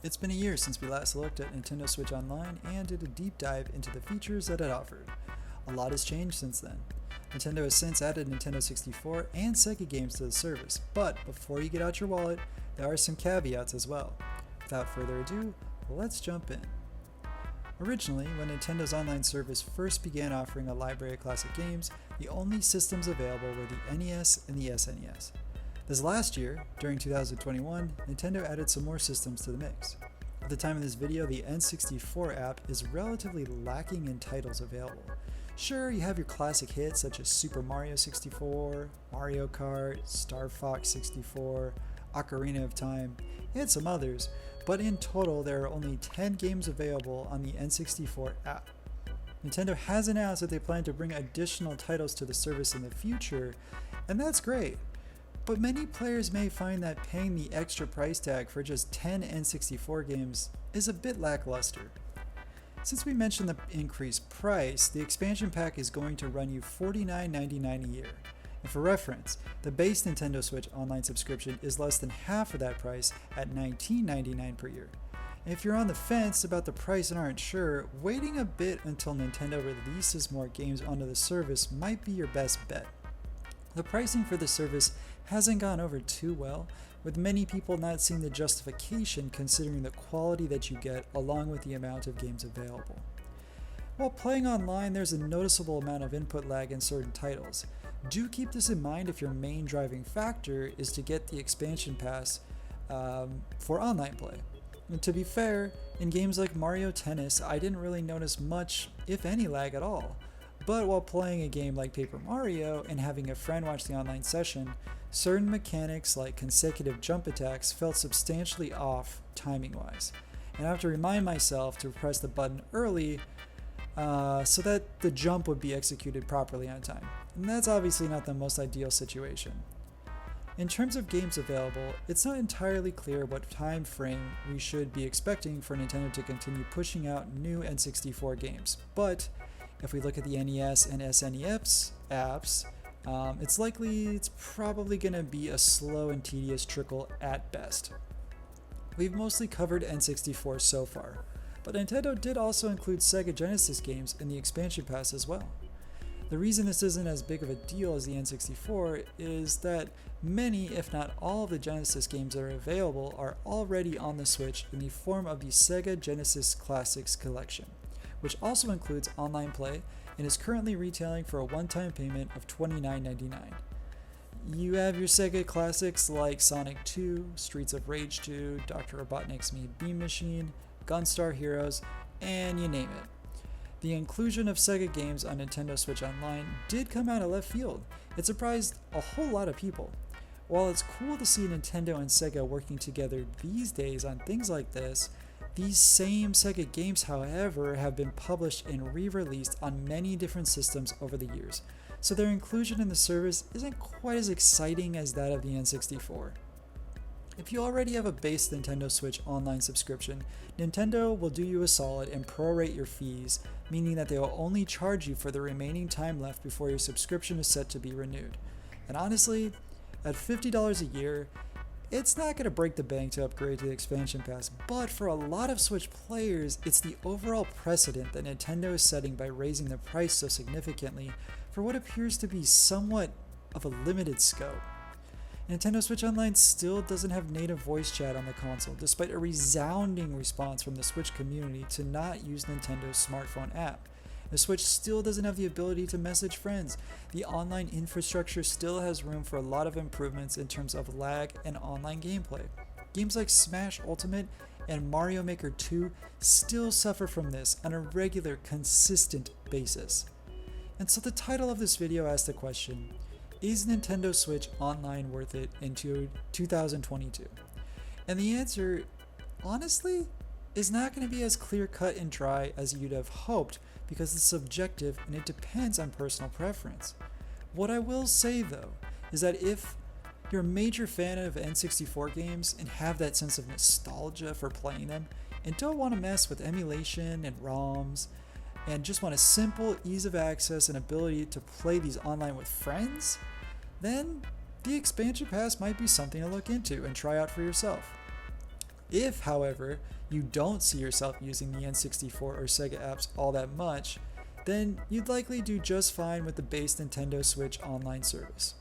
It's been a year since we last looked at Nintendo Switch Online and did a deep dive into the features that it offered. A lot has changed since then. Nintendo has since added Nintendo 64 and Sega games to the service, but before you get out your wallet, there are some caveats as well. Without further ado, let's jump in. Originally, when Nintendo's online service first began offering a library of classic games, the only systems available were the NES and the SNES. This last year, during 2021, Nintendo added some more systems to the mix. At the time of this video, the N64 app is relatively lacking in titles available. Sure, you have your classic hits such as Super Mario 64, Mario Kart, Starfox 64, Ocarina of Time, and some others, but in total there are only 10 games available on the N64 app. Nintendo has announced that they plan to bring additional titles to the service in the future, and that's great. But many players may find that paying the extra price tag for just 10 N64 games is a bit lackluster. Since we mentioned the increased price, the expansion pack is going to run you $49.99 a year. And for reference, the base Nintendo Switch online subscription is less than half of that price at $19.99 per year. And if you're on the fence about the price and aren't sure, waiting a bit until Nintendo releases more games onto the service might be your best bet. The pricing for the service hasn't gone over too well, with many people not seeing the justification considering the quality that you get along with the amount of games available. While playing online, there's a noticeable amount of input lag in certain titles. Do keep this in mind if your main driving factor is to get the expansion pass for online play. And to be fair, in games like Mario Tennis, I didn't really notice much, if any, lag at all. But while playing a game like Paper Mario and having a friend watch the online session, certain mechanics like consecutive jump attacks felt substantially off timing-wise. And I have to remind myself to press the button early so that the jump would be executed properly on time. And that's obviously not the most ideal situation. In terms of games available, it's not entirely clear what time frame we should be expecting for Nintendo to continue pushing out new N64 games, but if we look at the NES and SNES apps, it's probably going to be a slow and tedious trickle at best. We've mostly covered N64 so far, but Nintendo did also include Sega Genesis games in the expansion pass as well. The reason this isn't as big of a deal as the N64 is that many, if not all, of the Genesis games that are available are already on the Switch in the form of the Sega Genesis Classics Collection, which also includes online play and is currently retailing for a one-time payment of $29.99. You have your Sega classics like Sonic 2, Streets of Rage 2, Dr. Robotnik's Mean Bean Machine, Gunstar Heroes, and you name it. The inclusion of Sega games on Nintendo Switch Online did come out of left field. It surprised a whole lot of people. While it's cool to see Nintendo and Sega working together these days on things like this, these same Sega games, however, have been published and re-released on many different systems over the years, so their inclusion in the service isn't quite as exciting as that of the N64. If you already have a base Nintendo Switch Online subscription, Nintendo will do you a solid and prorate your fees, meaning that they will only charge you for the remaining time left before your subscription is set to be renewed. And honestly, at $50 a year, it's not going to break the bank to upgrade to the expansion pass, but for a lot of Switch players, it's the overall precedent that Nintendo is setting by raising the price so significantly for what appears to be somewhat of a limited scope. Nintendo Switch Online still doesn't have native voice chat on the console, despite a resounding response from the Switch community to not use Nintendo's smartphone app. The Switch still doesn't have the ability to message friends. The online infrastructure still has room for a lot of improvements in terms of lag and online gameplay. Games like Smash Ultimate and Mario Maker 2 still suffer from this on a regular, consistent basis. And so the title of this video asks the question, is Nintendo Switch Online worth it in 2022? And the answer, honestly, is not going to be as clear-cut and dry as you'd have hoped, because it's subjective and it depends on personal preference. What I will say though, is that if you're a major fan of N64 games and have that sense of nostalgia for playing them, and don't want to mess with emulation and ROMs, and just want a simple ease of access and ability to play these online with friends, then the expansion pass might be something to look into and try out for yourself. If, however, you don't see yourself using the N64 or Sega apps all that much, then you'd likely do just fine with the base Nintendo Switch online service.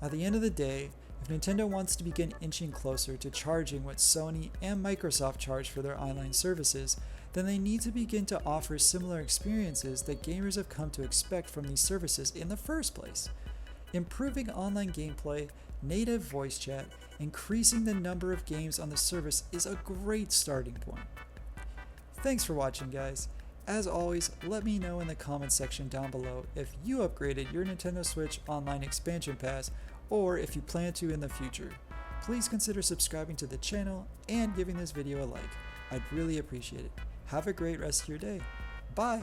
At the end of the day, if Nintendo wants to begin inching closer to charging what Sony and Microsoft charge for their online services, then they need to begin to offer similar experiences that gamers have come to expect from these services in the first place. Improving online gameplay, native voice chat, increasing the number of games on the service is a great starting point. Thanks for watching, guys. As always, let me know in the comments section down below if you upgraded your Nintendo Switch Online Expansion Pass or if you plan to in the future. Please consider subscribing to the channel and giving this video a like. I'd really appreciate it. Have a great rest of your day. Bye!